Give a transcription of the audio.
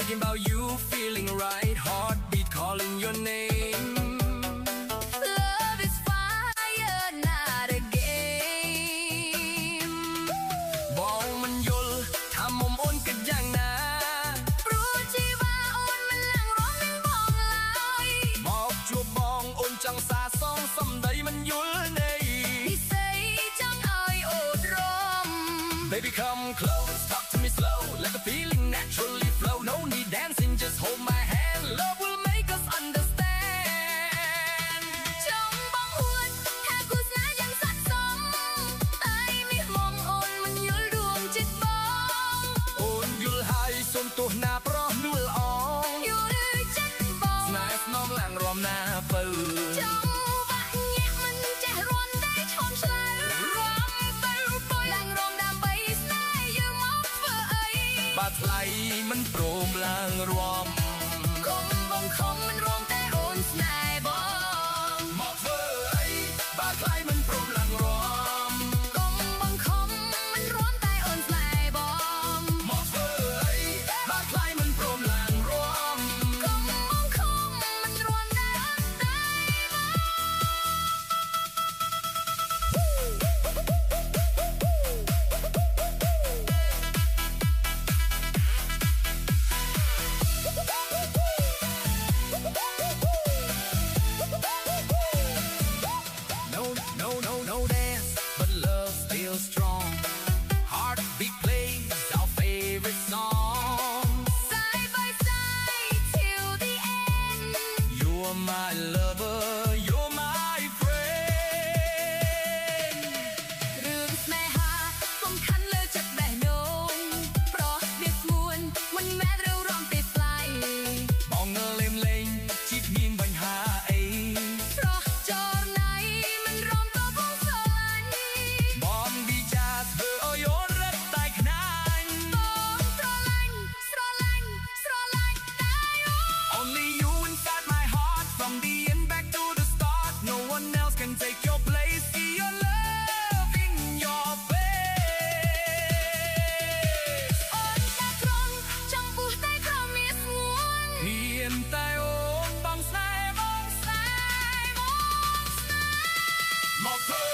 thinking about you, feeling right, heartbeat calling your name. Love is fire, not a game បងមិនយល់ថាមុំអូនគិតយ៉ាងណា ព្រោះជីវ៉ាអូនមិនឡើងរំនឹងបងឡើយ មកជួបបងអូនចង់សាសងសំដីមិនយល់ន័យ និស័យចង់ឲ្យអូនរំ Baby come close, talk to me slow, let the feeling naturally flow. No need dancing, just hold my hand. Love will make us understand. ចង់បងហួតថាគូស្នេហ៍យ៉ាងស័ក្តិសមតែមាសមកអូនមិនយល់ដួងចិត្តបង អូនយល់ហើយសូមទោសណាប្រុសនួលអង យល់ចិត្តបង ស្នេហ៍ស្នងឡើងរំណាពៅ ចង់បាក់ញាក់មិនចេះរាន់តែឈោមឆ្លើយរំទៅបុយឡើងរំដើម្បីស្នេហ៍យើងមកធ្វើអី បាត់ថ្លៃមិនព្រមឡើងរំ គុំបងខំមិនរំតែអូនស្នេហ៍បង មកធ្វើអីបាត់ថ្លៃមិនព្រមឡើងរំ គុំបងខំមិនរំតែអូនស្នេហ៍បង មកធ្វើអីបាត់ថ្លៃមិនព្រមឡើងរំ គុំបងខំមិនរំតែអូនស្នេហ៍បង No dance, but love still strong. Heartbeat plays our favorite song. Side by side till the end You're my lover, you're my friend. រឿងស្នេហាសំខាន់លើចិត្តបេះដូងប្រោះវាស្ងួនមិនមែនរឿងរំពេលថ្លៃ បងងើលេមលេងជីគ្មានបញ្ហាអី ប្រោះចរណៃមិនរំក៏បងស្រឡាញ់ បងវិចារធ្វើឲ្យអូនរត់តែខ្នាញ់ បងស្រឡាញ់ស្រឡាញ់ស្រឡាញ់តែអូន Only you inside my heart from the end back to the start. No one else can take your place. See your love in your face. អូនតែត្រង់ចង់ពុះតែក្រមានស្ងួន មានតែអូនបងស្នេហ៍បងស្នេហ៍មកធ្វើ